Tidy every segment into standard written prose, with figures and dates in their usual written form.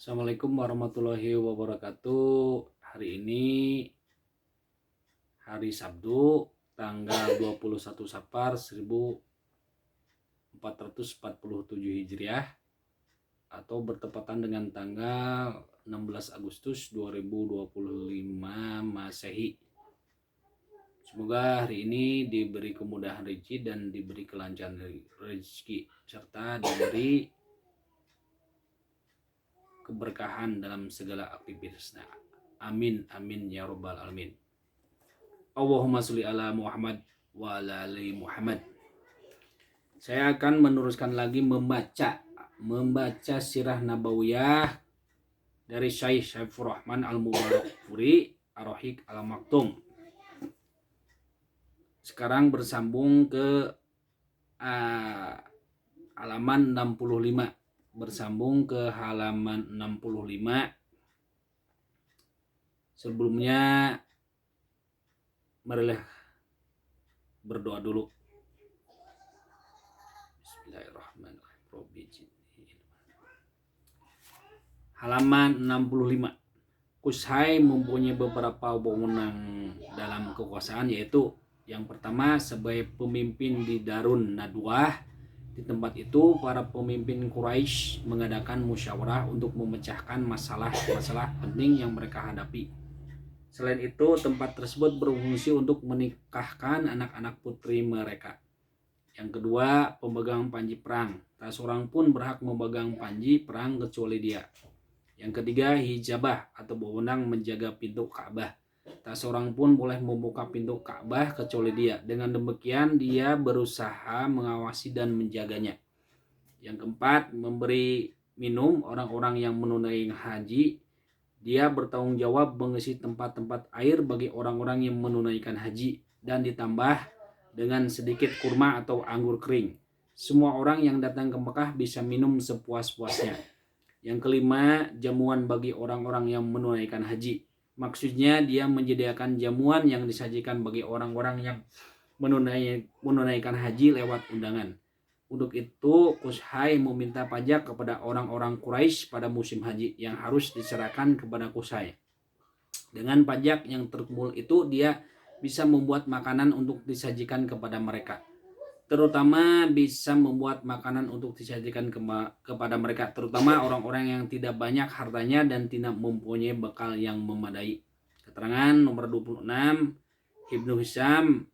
Assalamualaikum warahmatullahi wabarakatuh. Hari ini hari Sabtu tanggal 21 Safar 1447 Hijriah atau bertepatan dengan tanggal 16 Agustus 2025 Masehi. Semoga hari ini diberi kemudahan rezeki dan diberi kelancaran rezeki serta diberi keberkahan dalam segala aktivitasnya. Amin amin ya robbal alamin. Allahumma sholli ala Muhammad wa ala ali Muhammad. Saya akan meneruskan lagi membaca sirah nabawiyah dari Syekh Saifur Rahman Al-Mubarakfuri Ar-Rahiq Al-Maktum. Sekarang bersambung ke halaman 65. Bersambung ke halaman 65. Sebelumnya marilah berdoa dulu. Bismillahirrahmanirrahim. Halaman 65. Kushai mempunyai beberapa wewenang dalam kekuasaan, yaitu yang pertama sebagai pemimpin di Darun Nadwah. Di tempat itu, para pemimpin Quraisy mengadakan musyawarah untuk memecahkan masalah-masalah penting yang mereka hadapi. Selain itu, tempat tersebut berfungsi untuk menikahkan anak-anak putri mereka. Yang kedua, pemegang panji perang. Tak seorang pun berhak memegang panji perang kecuali dia. Yang ketiga, hijabah atau wewenang menjaga pintu Ka'bah. Tak seorang pun boleh membuka pintu Ka'bah kecuali dia. Dengan demikian dia berusaha mengawasi dan menjaganya. Yang keempat, memberi minum orang-orang yang menunaikan haji. Dia bertanggung jawab mengisi tempat-tempat air bagi orang-orang yang menunaikan haji. Dan ditambah dengan sedikit kurma atau anggur kering. Semua orang yang datang ke Mekah bisa minum sepuas-puasnya. Yang kelima, jamuan bagi orang-orang yang menunaikan haji. Maksudnya dia menyediakan jamuan yang disajikan bagi orang-orang yang menunaikan haji lewat undangan. Untuk itu, Kushai meminta pajak kepada orang-orang Quraisy pada musim haji yang harus diserahkan kepada Kushai. Dengan pajak yang terkumpul itu, dia bisa membuat makanan untuk disajikan kepada mereka. Terutama bisa membuat makanan untuk disajikan kepada mereka, terutama orang-orang yang tidak banyak hartanya dan tidak mempunyai bekal yang memadai. Keterangan nomor 26 Ibnu Hisham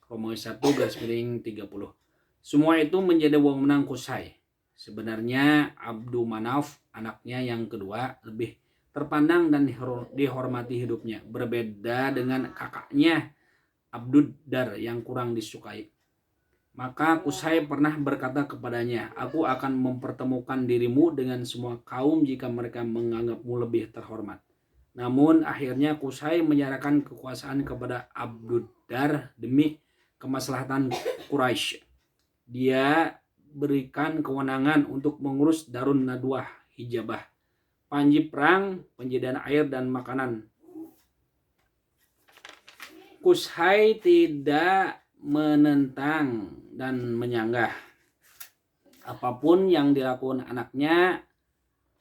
Romawi 1/30. Semua itu menjadi wewenang Qusay. Sebenarnya Abdu Manaf, anaknya yang kedua, lebih terpandang dan dihormati hidupnya, berbeda dengan kakaknya Abdud Dar yang kurang disukai. Maka Qusay pernah berkata kepadanya, "Aku akan mempertemukan dirimu dengan semua kaum jika mereka menganggapmu lebih terhormat." Namun akhirnya Qusay menyerahkan kekuasaan kepada Abdud Dar demi kemaslahatan Quraisy. Dia berikan kewenangan untuk mengurus Darun Nadwah, hijabah, panji perang, penyediaan air dan makanan. Qusay tidak menentang dan menyanggah apapun yang dilakukan anaknya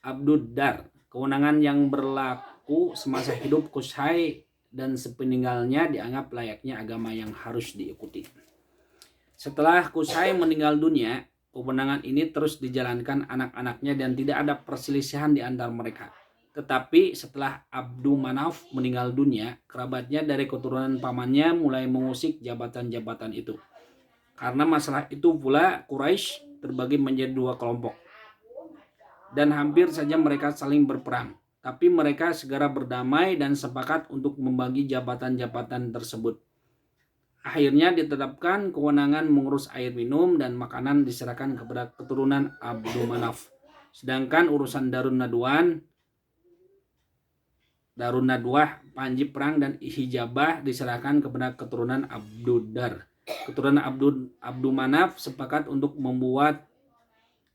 Abdud Dar. Kewenangan yang berlaku semasa hidup Qusay dan sepeninggalnya dianggap layaknya agama yang harus diikuti. Setelah Qusay meninggal dunia, kewenangan ini terus dijalankan anak-anaknya dan tidak ada perselisihan di antara mereka. Tetapi setelah Abdu Manaf meninggal dunia, kerabatnya dari keturunan pamannya mulai mengusik jabatan-jabatan itu. Karena masalah itu pula Quraisy terbagi menjadi dua kelompok. Dan hampir saja mereka saling berperang. Tapi mereka segera berdamai dan sepakat untuk membagi jabatan-jabatan tersebut. Akhirnya ditetapkan kewenangan mengurus air minum dan makanan diserahkan kepada keturunan Abdu Manaf. Sedangkan urusan Darun Nadwah, panji perang dan hijabah diserahkan kepada keturunan Abdud Dar. Keturunan Abdu Manaf sepakat untuk membuat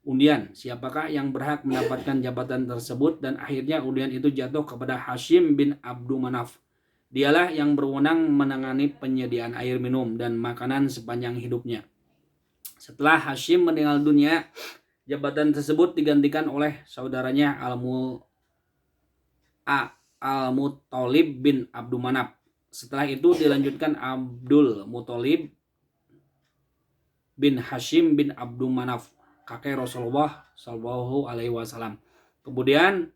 undian siapakah yang berhak mendapatkan jabatan tersebut, dan akhirnya undian itu jatuh kepada Hashim bin Abdu Manaf. Dialah yang berwenang menangani penyediaan air minum dan makanan sepanjang hidupnya. Setelah Hashim meninggal dunia, jabatan tersebut digantikan oleh saudaranya Al-Muttalib bin Abdul Manaf. Setelah itu dilanjutkan Abdul Muttalib bin Hashim bin Abdul Manaf, kakek Rasulullah Shallallahu Alaihi Wasallam. Kemudian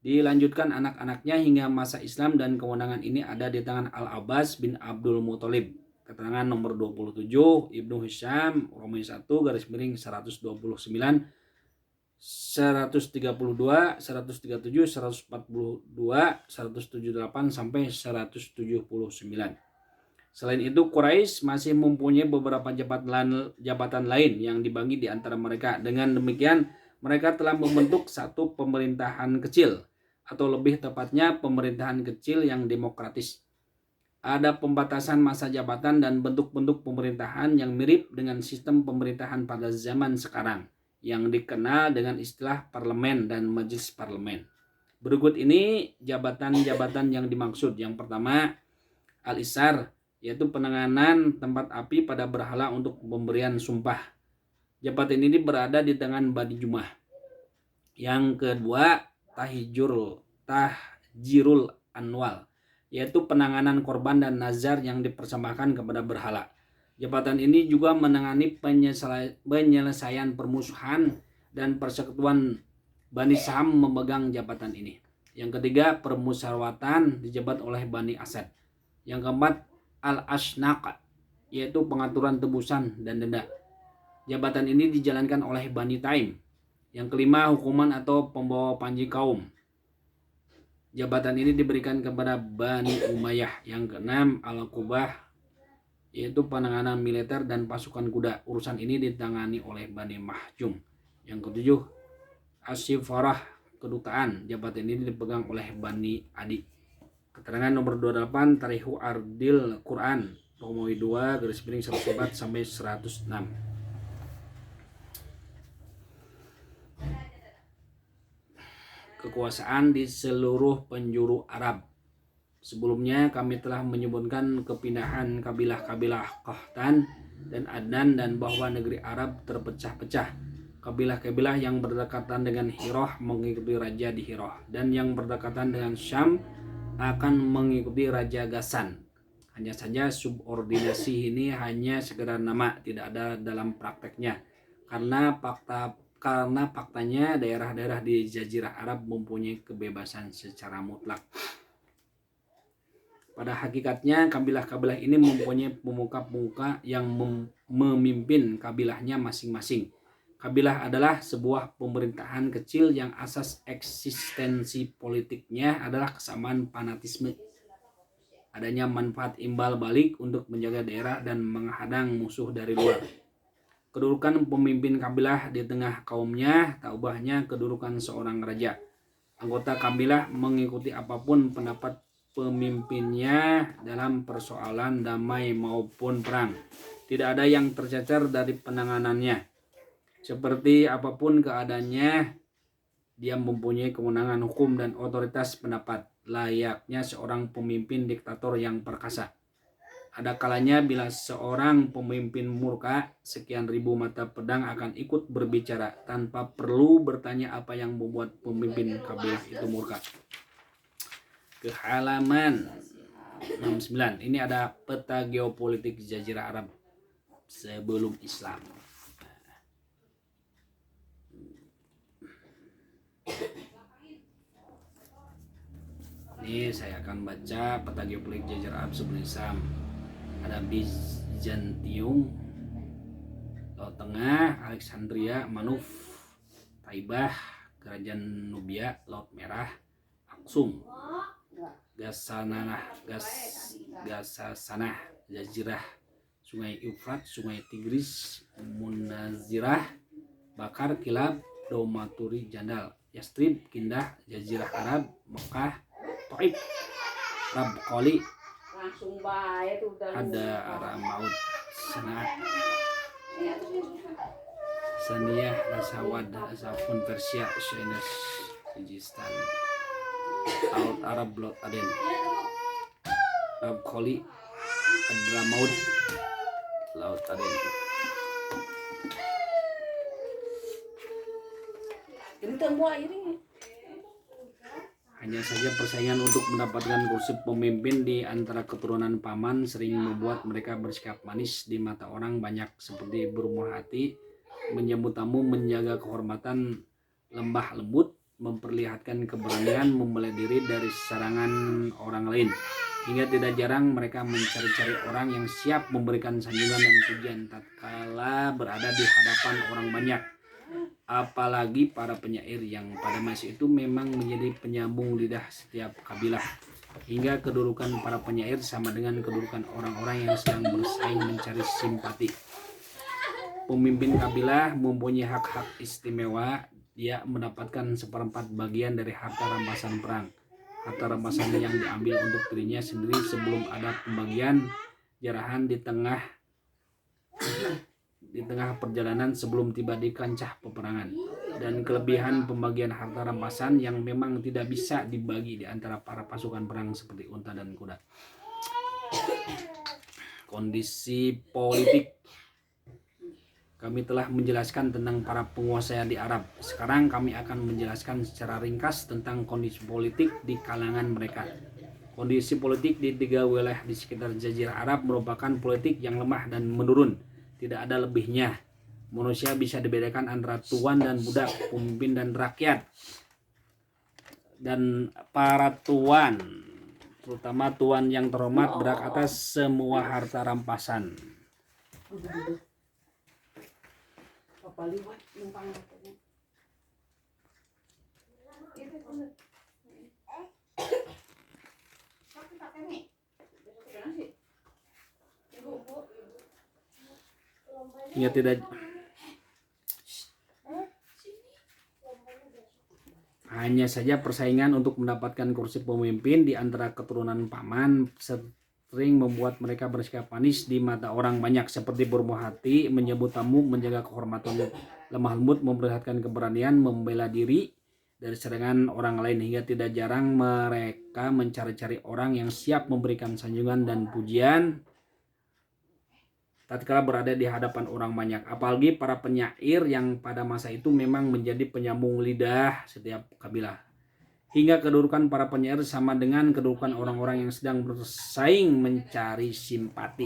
dilanjutkan anak-anaknya hingga masa Islam, dan kewenangan ini ada di tangan Al-Abbas bin Abdul Muttalib. Keterangan nomor 27 Ibnu Hisham Romawi 1 garis miring 129, 132, 137, 142, 178 sampai 179. Selain itu, Quraisy masih mempunyai beberapa jabatan lain yang dibagi di antara mereka. Dengan demikian, mereka telah membentuk satu pemerintahan kecil, atau lebih tepatnya pemerintahan kecil yang demokratis. Ada pembatasan masa jabatan dan bentuk-bentuk pemerintahan yang mirip dengan sistem pemerintahan pada zaman sekarang, yang dikenal dengan istilah parlemen dan majelis parlemen. Berikut ini jabatan-jabatan yang dimaksud. Yang pertama, Al-Isar, yaitu penanganan tempat api pada berhala untuk pemberian sumpah. Jabatan ini berada di tangan Bani Jumah. Yang kedua, Tahjirul Anwal, yaitu penanganan korban dan nazar yang dipersembahkan kepada berhala. Jabatan ini juga menangani penyelesaian permusuhan, dan persekutuan Bani Sam memegang jabatan ini. Yang ketiga, permusyawaratan dijabat oleh Bani Asad. Yang keempat, Al-Ashnaq, yaitu pengaturan tebusan dan denda. Jabatan ini dijalankan oleh Bani Taim. Yang kelima, hukuman atau pembawa panji kaum. Jabatan ini diberikan kepada Bani Umayyah. Yang keenam, Al-Qubah, yaitu penanganan militer dan pasukan kuda. Urusan ini ditangani oleh Bani Mahjum. Yang ketujuh, As-Sifarah, kedutaan. Jabatan ini dipegang oleh Bani Adi. Keterangan nomor 28 Tarihu Ardil Quran Romawi 2 garis miring 104 sampai 106. Kekuasaan di seluruh penjuru Arab. Sebelumnya kami telah menyebutkan kepindahan kabilah-kabilah Qahtan dan Adnan, dan bahwa negeri Arab terpecah-pecah. Kabilah-kabilah yang berdekatan dengan Hirah mengikuti raja di Hirah, dan yang berdekatan dengan Syam akan mengikuti Raja Ghassan. Hanya saja subordinasi ini hanya sekedar nama, tidak ada dalam prakteknya. Karena faktanya daerah-daerah di Jazirah Arab mempunyai kebebasan secara mutlak. Pada hakikatnya kabilah-kabilah ini mempunyai pemuka-pemuka yang memimpin kabilahnya masing-masing. Kabilah adalah sebuah pemerintahan kecil yang asas eksistensi politiknya adalah kesamaan fanatisme. Adanya manfaat imbal balik untuk menjaga daerah dan menghadang musuh dari luar. Kedudukan pemimpin kabilah di tengah kaumnya tak ubahnya kedudukan seorang raja. Anggota kabilah mengikuti apapun pendapat pemimpinnya dalam persoalan damai maupun perang. Tidak ada yang tercecer dari penanganannya. Seperti apapun keadaannya, dia mempunyai kewenangan hukum dan otoritas pendapat, layaknya seorang pemimpin diktator yang perkasa. Ada kalanya bila seorang pemimpin murka, sekian ribu mata pedang akan ikut berbicara tanpa perlu bertanya apa yang membuat pemimpin kabilah itu murka. Ke halaman 69. Ini ada peta geopolitik Jazirah Arab sebelum Islam. Ini saya akan baca peta geopolitik Jazirah Arab sebelum Islam. Ada Bizantium, Laut Tengah, Alexandria, Manuf, Taibah, Kerajaan Nubia, Laut Merah, Aksum, Gasanah, Jazirah, Sungai Eufrat, Sungai Tigris, Munazirah, Bakar, Kilab, Daumaturi, Jandal, Yastrib, Kindah, Jazirah Arab, Mekah, Taib, Rabqali, ada Aramaut, Saniyah, Rasawad, Azafun, Persia, Syainus, Kyrgyzstan, Laut Arab, Laut Aden, Rabqali, Adramaut, Laut Aden. Hanya saja persaingan untuk mendapatkan kursi pemimpin di antara keturunan paman sering membuat mereka bersikap manis di mata orang banyak, seperti bermurah hati, menyambut tamu, menjaga kehormatan, lembah lembut, memperlihatkan keberanian, membela diri dari serangan orang lain. Hingga tidak jarang mereka mencari-cari orang yang siap memberikan sanjungan dan pujian tatkala berada di hadapan orang banyak. Apalagi para penyair yang pada masa itu memang menjadi penyambung lidah setiap kabilah, hingga kedudukan para penyair sama dengan kedudukan orang-orang yang sedang bersaing mencari simpati. Pemimpin kabilah mempunyai hak-hak istimewa. Dia mendapatkan seperempat bagian dari harta rampasan perang. Harta rampasan yang diambil untuk dirinya sendiri sebelum ada pembagian jarahan di tengah perjalanan sebelum tiba di kancah peperangan, dan kelebihan pembagian harta rampasan yang memang tidak bisa dibagi di antara para pasukan perang seperti unta dan kuda. Kondisi politik. Kami telah menjelaskan tentang para penguasa di Arab. Sekarang kami akan menjelaskan secara ringkas tentang kondisi politik di kalangan mereka. Kondisi politik di 3 wilayah di sekitar Jazirah Arab merupakan politik yang lemah dan menurun. Tidak ada lebihnya. Manusia bisa dibedakan antara tuan dan budak, pemimpin dan rakyat. Dan para tuan, terutama tuan yang terhormat, berhak atas semua harta rampasan. Ya, tidak hanya saja persaingan untuk mendapatkan kursi pemimpin di antara keturunan paman sering membuat mereka bersikap manis di mata orang banyak, seperti bermurah hati, menyambut tamu, menjaga kehormatan, lemah lembut, memperlihatkan keberanian, membela diri dari serangan orang lain, hingga tidak jarang mereka mencari-cari orang yang siap memberikan sanjungan dan pujian tatkala berada di hadapan orang banyak. Apalagi para penyair yang pada masa itu memang menjadi penyambung lidah setiap kabilah, hingga kedudukan para penyair sama dengan kedudukan orang-orang yang sedang bersaing mencari simpati.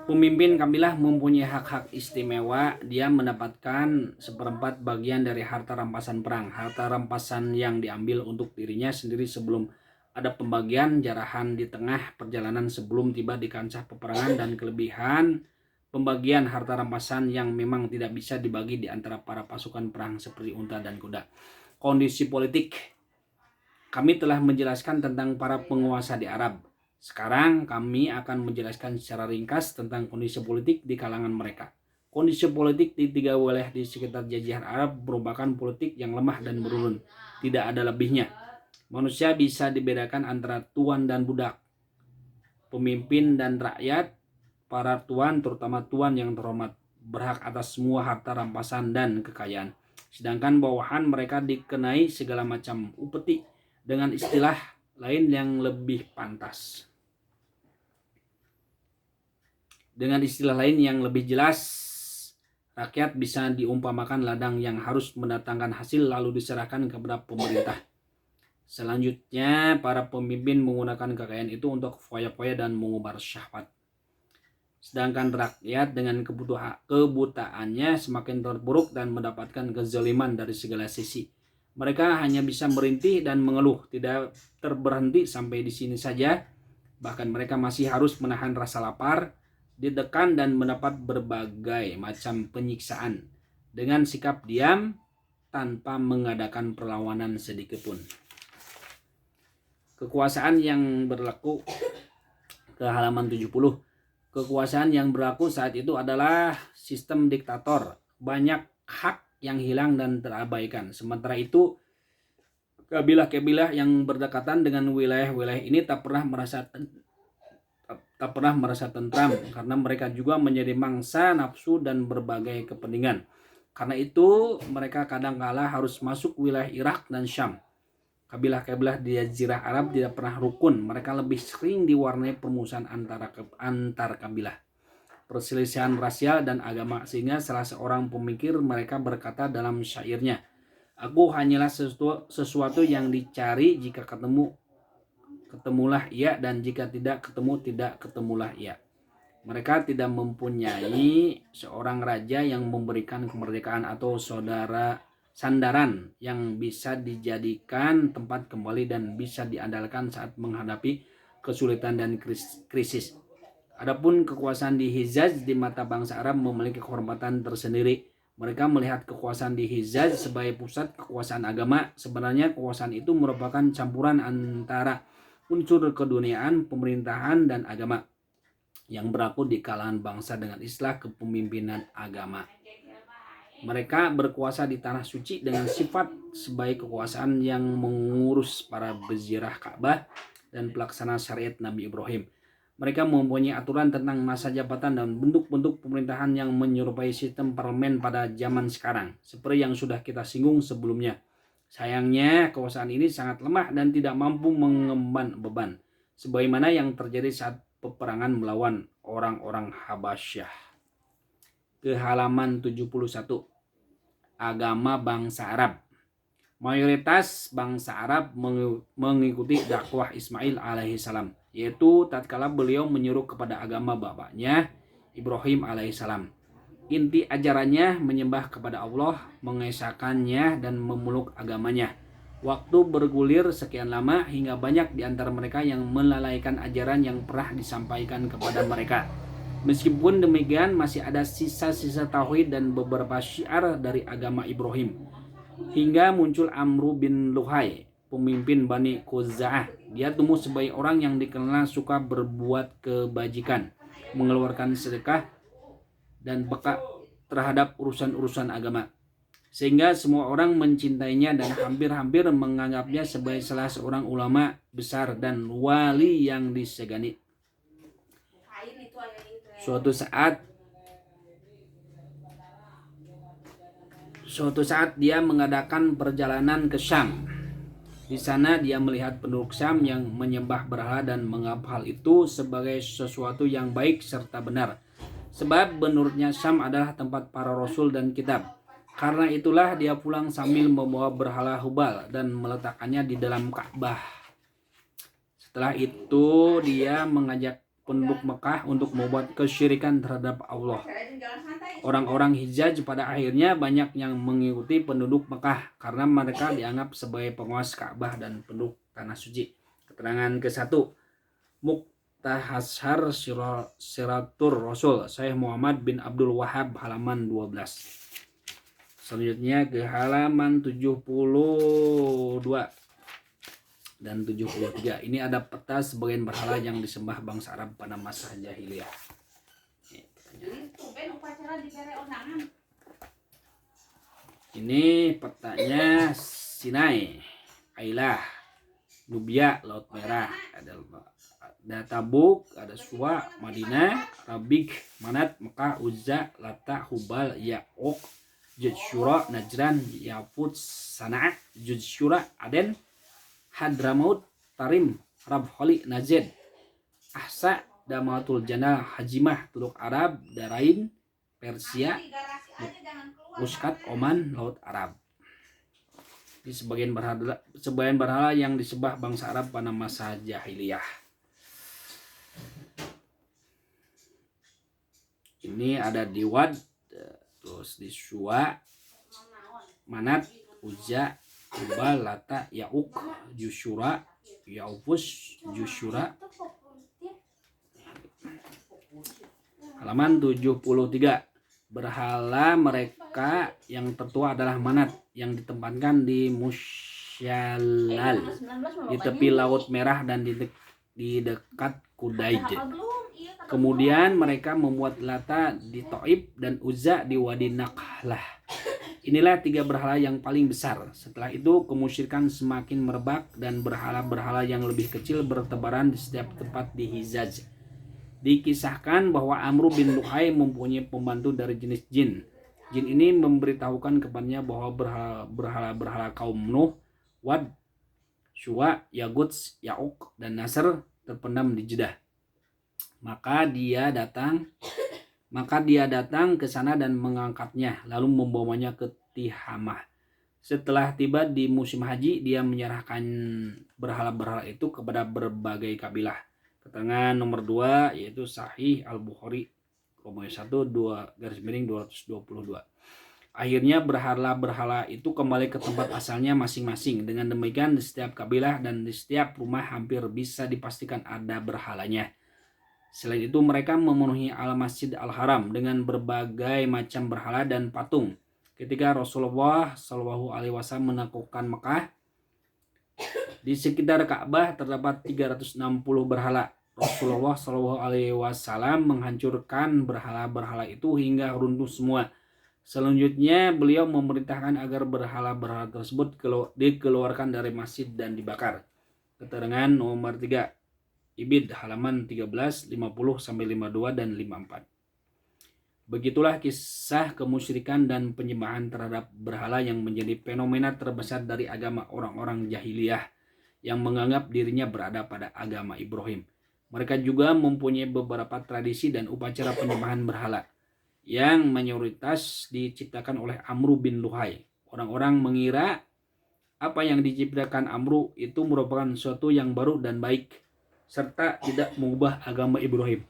Pemimpin kabilah mempunyai hak-hak istimewa. Dia mendapatkan seperempat bagian dari harta rampasan perang. Harta rampasan yang diambil untuk dirinya sendiri sebelum ada pembagian jarahan di tengah perjalanan sebelum tiba di kancah peperangan, dan kelebihan pembagian harta rampasan yang memang tidak bisa dibagi di antara para pasukan perang seperti unta dan kuda. Kondisi politik. Kami telah menjelaskan tentang para penguasa di Arab. Sekarang kami akan menjelaskan secara ringkas tentang kondisi politik di kalangan mereka. Kondisi politik di 3 wilayah di sekitar Jazirah Arab merupakan politik yang lemah dan menurun. Tidak ada lebihnya. Manusia bisa dibedakan antara tuan dan budak, pemimpin dan rakyat. Para tuan, terutama tuan yang terhormat, berhak atas semua harta rampasan dan kekayaan. Sedangkan bawahan mereka dikenai segala macam upeti dengan istilah lain yang lebih pantas. Dengan istilah lain yang lebih jelas, rakyat bisa diumpamakan ladang yang harus mendatangkan hasil lalu diserahkan kepada pemerintah. Selanjutnya, para pemimpin menggunakan kekayaan itu untuk foya-foya dan mengubar syahwat. Sedangkan rakyat dengan kebutaannya semakin terpuruk dan mendapatkan kezaliman dari segala sisi. Mereka hanya bisa merintih dan mengeluh, tidak terberhenti sampai di sini saja. Bahkan mereka masih harus menahan rasa lapar, ditekan dan mendapat berbagai macam penyiksaan dengan sikap diam tanpa mengadakan perlawanan sedikit pun. Kekuasaan yang berlaku ke halaman 70. Kekuasaan yang berlaku saat itu adalah sistem diktator. Banyak hak yang hilang dan terabaikan. Sementara itu, kabilah-kabilah yang berdekatan dengan wilayah-wilayah ini tak pernah merasa tentram, karena mereka juga menjadi mangsa nafsu dan berbagai kepentingan. Karena itu mereka kadang-kala harus masuk wilayah Irak dan Syam. Kabilah-kabilah di Jazirah Arab tidak pernah rukun. Mereka lebih sering diwarnai permusuhan antar kabilah, perselisihan rasial dan agama, sehingga salah seorang pemikir mereka berkata dalam syairnya, "Aku hanyalah sesuatu yang dicari, jika ketemu ketemulah ia, dan jika tidak ketemulah ia." Mereka tidak mempunyai seorang raja yang memberikan kemerdekaan atau sandaran yang bisa dijadikan tempat kembali dan bisa diandalkan saat menghadapi kesulitan dan krisis. Adapun kekuasaan di Hijaz di mata bangsa Arab memiliki kehormatan tersendiri. Mereka melihat kekuasaan di Hijaz sebagai pusat kekuasaan agama. Sebenarnya kekuasaan itu merupakan campuran antara unsur keduniaan, pemerintahan, dan agama yang berlaku di kalangan bangsa dengan istilah kepemimpinan agama. Mereka berkuasa di tanah suci dengan sifat sebagai kekuasaan yang mengurus para bezirah Ka'bah dan pelaksana syariat Nabi Ibrahim. Mereka mempunyai aturan tentang masa jabatan dan bentuk-bentuk pemerintahan yang menyerupai sistem parlemen pada zaman sekarang, seperti yang sudah kita singgung sebelumnya. Sayangnya, kekuasaan ini sangat lemah dan tidak mampu mengemban beban, sebagaimana yang terjadi saat peperangan melawan orang-orang Habasyah. Ke halaman 71. Agama bangsa Arab. Mayoritas bangsa Arab mengikuti dakwah Ismail alaihissalam, yaitu tatkala beliau menyuruh kepada agama bapaknya Ibrahim alaihissalam. Inti ajarannya menyembah kepada Allah, mengesahkannya dan memeluk agamanya. Waktu bergulir sekian lama hingga banyak di antara mereka yang melalaikan ajaran yang pernah disampaikan kepada mereka. Meskipun demikian, masih ada sisa-sisa tauhid dan beberapa syiar dari agama Ibrahim. Hingga muncul Amru bin Luhai, pemimpin Bani Khuza'ah. Dia tumbuh sebagai orang yang dikenal suka berbuat kebajikan, mengeluarkan sedekah, dan peka terhadap urusan-urusan agama, sehingga semua orang mencintainya dan hampir-hampir menganggapnya sebagai salah seorang ulama besar dan wali yang disegani. Suatu saat dia mengadakan perjalanan ke Syam. Di sana dia melihat penduduk Syam yang menyembah berhala dan menganggap hal itu sebagai sesuatu yang baik serta benar. Sebab menurutnya Syam adalah tempat para rasul dan kitab. Karena itulah dia pulang sambil membawa berhala Hubal dan meletakkannya di dalam Ka'bah. Setelah itu dia mengajak penduduk Mekah untuk membuat kesyirikan terhadap Allah. Orang-orang Hijaz pada akhirnya banyak yang mengikuti penduduk Mekah karena mereka dianggap sebagai penguasa Ka'bah dan penduduk tanah suci. Keterangan ke-1. Muktahasar Siratur Rasul, Syekh Muhammad bin Abdul Wahab, halaman 12. Selanjutnya ke halaman 72 dan 73. Ini ada peta sebagian berhala yang disembah bangsa Arab pada masa jahiliyah. Ini petanya Sinai, Ailah, Nubia, Laut Merah, ada Tabuk, ada Suwa, Madinah, Rabik, Manat, Mekah, Uzza, Lata, Hubal, Ya'uq, Judsyura, Najran, Yafut, Sana'a, Judsyura, Aden, Hadramaut, Tarim, Rabholi, Najd, Ahsa, Damatul Jannah, Hajimah, Teluk Arab, Darain, Persia, Muscat, Oman, Laut Arab. Di sebagian berhala yang disembah bangsa Arab pada masa jahiliyah. Ini ada di Wad, terus di Suwa, Manat, Uzza, Hubal, Lata, Ya'uq, Jusyura, Yaufus, Jusyura. Halaman 73. Berhala mereka yang tertua adalah Manat yang ditempatkan di Musyallal, di tepi Laut Merah dan di dekat Kudaij. Kemudian mereka membuat Lata di Taif dan Uzza di Wadi Nakhlah. Inilah 3 berhala yang paling besar. Setelah itu kemusyrikan semakin merebak dan berhala-berhala yang lebih kecil bertebaran di setiap tempat di Hijaz. Dikisahkan bahwa Amru bin Luhai mempunyai pembantu dari jenis jin. Jin ini memberitahukan kepadanya bahwa berhala-berhala kaum Nuh, Wad, Syuwa, Yaguts, Ya'uq, dan Nasr terpendam di Jeddah. Maka dia datang ke sana dan mengangkatnya, lalu membawanya ke Tihamah. Setelah tiba di musim haji, dia menyerahkan berhala-berhala itu kepada berbagai kabilah. Keterangan nomor 2 yaitu Sahih Al-Bukhari nomor 1 222. Akhirnya berhala-berhala itu kembali ke tempat asalnya masing-masing. Dengan demikian di setiap kabilah dan di setiap rumah hampir bisa dipastikan ada berhalanya. Selain itu mereka memenuhi Al-Masjid Al-Haram dengan berbagai macam berhala dan patung. Ketika Rasulullah SAW menaklukkan Mekah, di sekitar Ka'bah terdapat 360 berhala. Rasulullah SAW menghancurkan berhala-berhala itu hingga runtuh semua. Selanjutnya beliau memerintahkan agar berhala-berhala tersebut dikeluarkan dari masjid dan dibakar. Keterangan nomor 3 Ibid halaman 13, 50-52 dan 54. Begitulah kisah kemusyrikan dan penyembahan terhadap berhala yang menjadi fenomena terbesar dari agama orang-orang jahiliyah yang menganggap dirinya berada pada agama Ibrahim. Mereka juga mempunyai beberapa tradisi dan upacara penyembahan berhala yang mayoritas diciptakan oleh Amru bin Luhai. Orang-orang mengira apa yang diciptakan Amru itu merupakan sesuatu yang baru dan baik, serta tidak mengubah agama Ibrahim.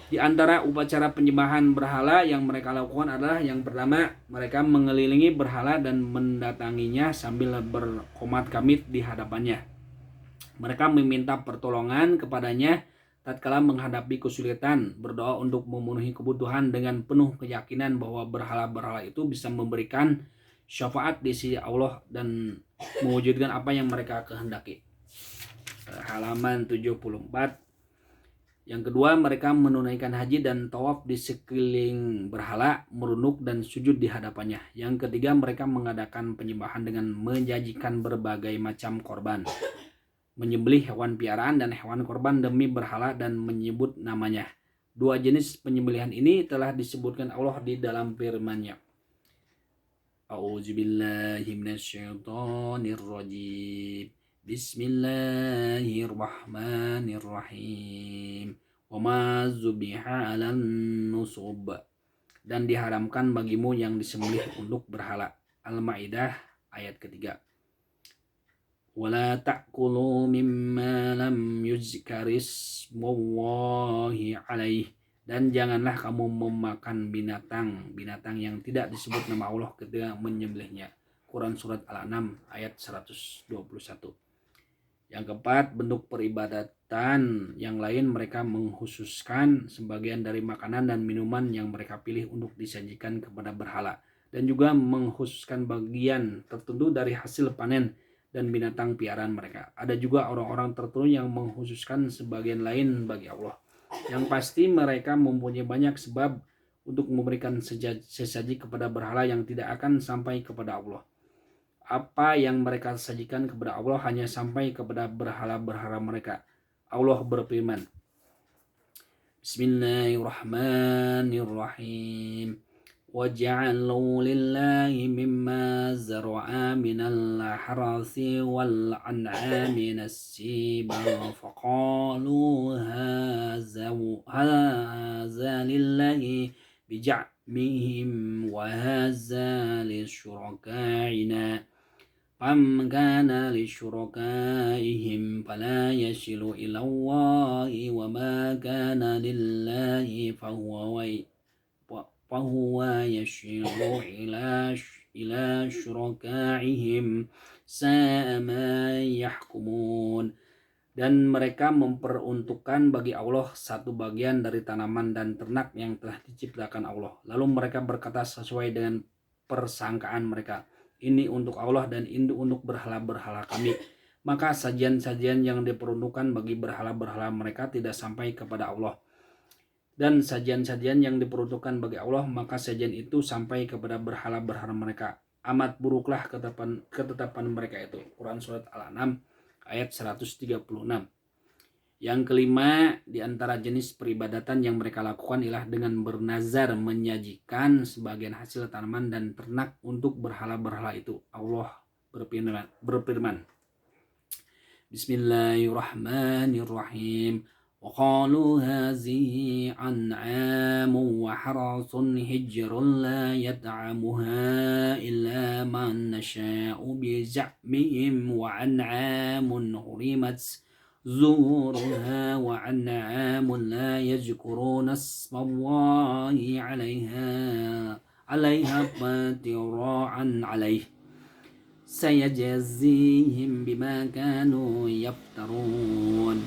Di antara upacara penyembahan berhala yang mereka lakukan adalah yang pertama, mereka mengelilingi berhala dan mendatanginya sambil berkomat kamit di hadapannya. Mereka meminta pertolongan kepadanya tatkala menghadapi kesulitan, berdoa untuk memenuhi kebutuhan dengan penuh keyakinan bahwa berhala-berhala itu bisa memberikan syafaat di sisi Allah dan mewujudkan apa yang mereka kehendaki. Halaman 74. Yang kedua, mereka menunaikan haji dan tawaf di sekeliling berhala, merunduk dan sujud di hadapannya. Yang ketiga, mereka mengadakan penyembahan dengan menjanjikan berbagai macam korban, menyembelih hewan piaraan dan hewan korban demi berhala dan menyebut namanya. Dua jenis penyembelihan ini telah disebutkan Allah di dalam firman-Nya. A'udzubillahi minasyaitonirrajim. Bismillahirrahmanirrahim. Wa ma zubiha 'alan nusub. Dan diharamkan bagimu yang disembelih untuk berhala. Al-Maidah ayat ketiga. Wala ta'kulu mimma lam yuzkar ismullahi alaih. Dan janganlah kamu memakan binatang yang tidak disebut nama Allah ketika menyembelihnya. Quran surat Al-An'am ayat 121. Yang keempat, bentuk peribadatan yang lain mereka mengkhususkan sebagian dari makanan dan minuman yang mereka pilih untuk disajikan kepada berhala, dan juga mengkhususkan bagian tertentu dari hasil panen dan binatang piaraan mereka. Ada juga orang-orang tertentu yang mengkhususkan sebagian lain bagi Allah. Yang pasti mereka mempunyai banyak sebab untuk memberikan sesaji kepada berhala yang tidak akan sampai kepada Allah. Apa yang mereka sajikan kepada Allah hanya sampai kepada berhala-berhala mereka. Allah berfirman, Bismillahirrahmanirrahim. وَجَعَلُوا لِلَّهِ مِمَّا زَرَعَ مِنَ الْحَرْثِ وَالْأَنْعَامِ نَصِيبًا فَقَالُوا هَذَا لِلَّهِ بِزَعْمِهِمْ وَهَذَا لِشُرَكَائِنَا فَمَنْ كَانَ لِشُرَكَائِهِمْ فَلَا يَصِلُ إِلَى اللَّهِ وَمَا كَانَ لِلَّهِ فهو يشير إلى شركائهم ساء ما يحكمون. Dan mereka memperuntukkan bagi Allah satu bagian dari tanaman dan ternak yang telah diciptakan Allah. Lalu mereka berkata sesuai dengan persangkaan mereka, ini untuk Allah dan ini untuk berhala-berhala kami. Maka sajian-sajian yang diperuntukkan bagi berhala-berhala mereka tidak sampai kepada Allah. Dan sajian-sajian yang diperuntukkan bagi Allah, maka sajian itu sampai kepada berhala-berhala mereka. Amat buruklah ketetapan mereka itu. Quran surat Al-An'am ayat 136. Yang kelima, di antara jenis peribadatan yang mereka lakukan ialah dengan bernazar menyajikan sebagian hasil tanaman dan ternak untuk berhala-berhala itu. Allah berfirman, Bismillahirrahmanirrahim. Wa qalu hazihi an'amu wa harasun hijrun la yat'amuha illa man nasha'u bi za'mihim wa an'amun hurimat zuhuruha wa an'amun la yadhkuruna ismallahi 'alaiha fatira'an 'alaihi sayajazihim bima kanu yaftarun.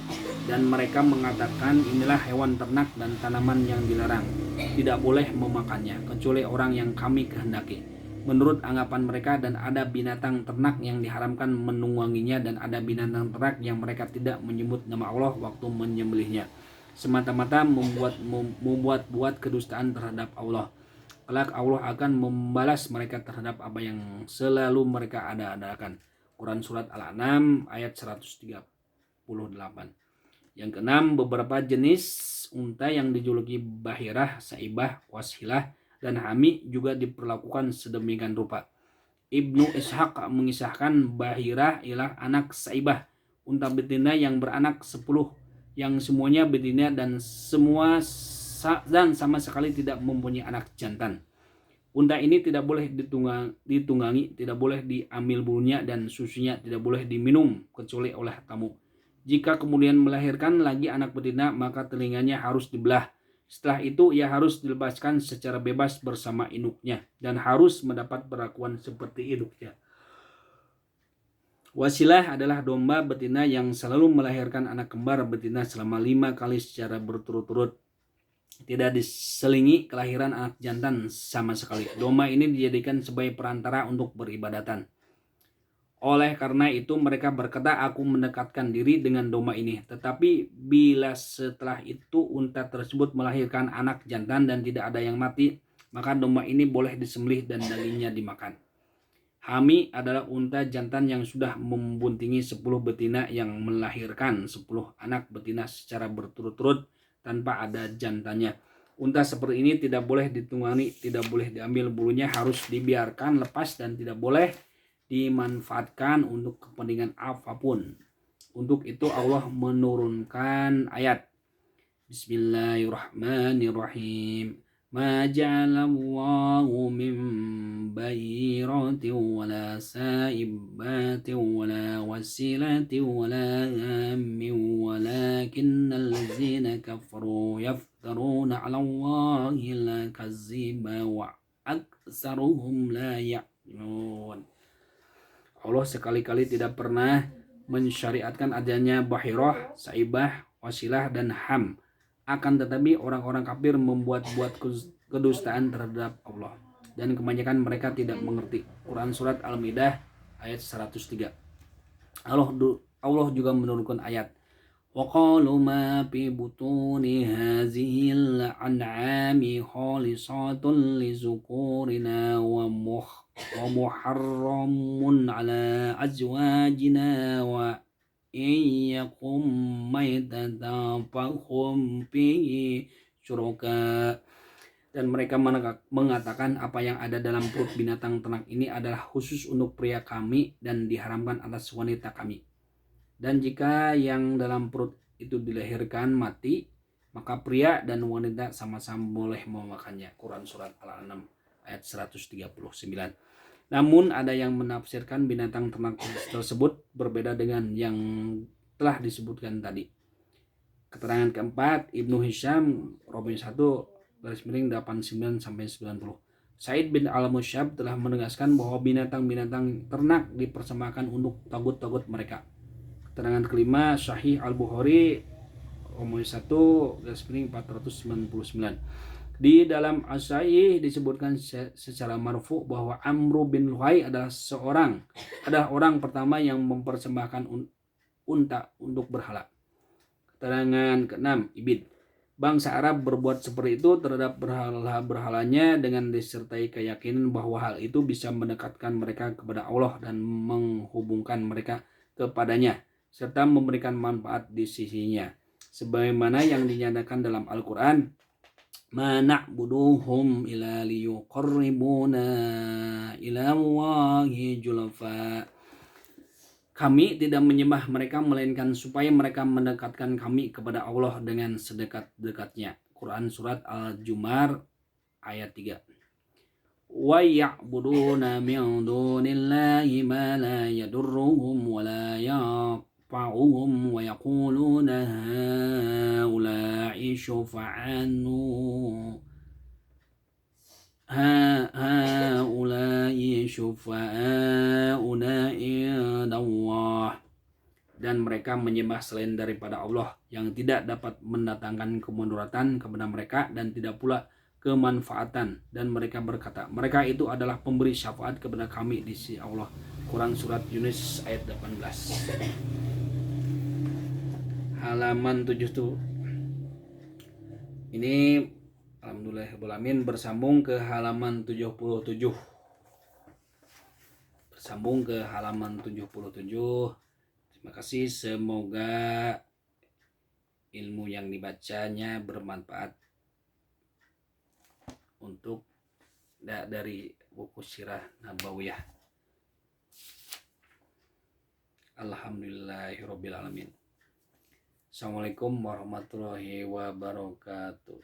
Dan mereka mengatakan inilah hewan ternak dan tanaman yang dilarang, tidak boleh memakannya kecuali orang yang kami kehendaki menurut anggapan mereka, dan ada binatang ternak yang diharamkan menungganginya, dan ada binatang ternak yang mereka tidak menyebut nama Allah waktu menyembelihnya, semata-mata membuat kedustaan terhadap Allah. Kelak Allah akan membalas mereka terhadap apa yang selalu mereka ada-adakan. Quran Surat Al-An'am ayat 138. Yang keenam, beberapa jenis unta yang dijuluki bahirah, saibah, washilah, dan hami juga diperlakukan sedemikian rupa. Ibnu Ishaq mengisahkan bahirah ialah anak saibah, unta betina yang beranak 10, yang semuanya betina dan sama sekali tidak mempunyai anak jantan. Unta ini tidak boleh ditunggangi, tidak boleh diambil bulunya, dan susunya tidak boleh diminum kecuali oleh tamu. Jika kemudian melahirkan lagi anak betina, maka telinganya harus dibelah. Setelah itu ia harus dilepaskan secara bebas bersama induknya dan harus mendapat perlakuan seperti induknya. Wasilah adalah domba betina yang selalu melahirkan anak kembar betina selama 5 kali secara berturut-turut. Tidak diselingi kelahiran anak jantan sama sekali. Domba ini dijadikan sebagai perantara untuk beribadatan. Oleh karena itu mereka berkata, aku mendekatkan diri dengan domba ini. Tetapi bila setelah itu unta tersebut melahirkan anak jantan dan tidak ada yang mati, maka domba ini boleh disembelih dan dagingnya dimakan. Hami adalah unta jantan yang sudah membuntingi 10 betina yang melahirkan 10 anak betina secara berturut-turut tanpa ada jantannya. Unta seperti ini tidak boleh ditunggangi, tidak boleh diambil bulunya, harus dibiarkan lepas dan tidak boleh dimanfaatkan untuk kepentingan apapun. Untuk itu Allah menurunkan ayat Bismillahirrahmanirrahim. Ma ja'alallahu min bahiratin wala saibatin wala wasilatin wala hammin walakinnal ladzina kafaru yaftaruna 'ala Allahi al-kadziba wa aktsaruhum la ya'lamun. Allah sekali-kali tidak pernah mensyariatkan adanya bahirah, saibah, wasilah, dan ham. Akan tetapi orang-orang kafir membuat-buat kedustaan terhadap Allah, dan kebanyakan mereka tidak mengerti. Quran Surat Al-Maidah ayat 103. Allah juga menurunkan ayat wa qalu ma fi butuni hazihil an'ami khalisatun li zukurina wa muharramun ala azwajina wa iyyakum maitatan fahum fihi syuraka. Dan mereka mengatakan apa yang ada dalam perut binatang ternak ini adalah khusus untuk pria kami dan diharamkan atas wanita kami. Dan jika yang dalam perut itu dilahirkan mati, maka pria dan wanita sama-sama boleh memakannya. Quran Surat Al-An'am ayat 139. Namun ada yang menafsirkan binatang ternak tersebut berbeda dengan yang telah disebutkan tadi. Keterangan keempat, Ibnu Hisham Robin 1/89-90. Said bin Al-Musyab telah menegaskan bahwa binatang-binatang ternak dipersembahkan untuk tagut-tagut mereka. Keterangan kelima, Sahih Al-Bukhari Romani 1/499. Di dalam As-Sahih disebutkan secara marfu bahwa Amr bin Luhai adalah orang pertama yang mempersembahkan unta untuk berhala. Keterangan keenam, Ibid. Bangsa Arab berbuat seperti itu terhadap berhala-berhalanya dengan disertai keyakinan bahwa hal itu bisa mendekatkan mereka kepada Allah dan menghubungkan mereka kepadanya serta memberikan manfaat di sisinya. Sebagaimana yang dinyatakan dalam Al-Quran, ma na'buduhum ila liyuqarribuna ila Allahi julfa. Kami tidak menyembah mereka melainkan supaya mereka mendekatkan kami kepada Allah dengan sedekat-dekatnya. Quran surat Al-Jumar ayat 3. Wa ya'buduna min dunillahi ma la yadurruhum wa la yanfa'uhum wa yaquluna haula'i syufa'anu haula'i syufa'auna indallah. Dan mereka menyembah selain daripada Allah yang tidak dapat mendatangkan kemudaratan kepada mereka dan tidak pula kemanfaatan, dan mereka berkata mereka itu adalah pemberi syafaat kepada kami di sisi Allah. Quran surat Yunus ayat 18. Halaman 7 tuh. Ini alhamdulillahirobbilalamin bersambung ke halaman 77. Bersambung ke halaman 77. Terima kasih, semoga ilmu yang dibacanya bermanfaat untuk dari buku Sirah Nabawiyah. Alhamdulillahirobbilalamin. Assalamualaikum warahmatullahi wabarakatuh.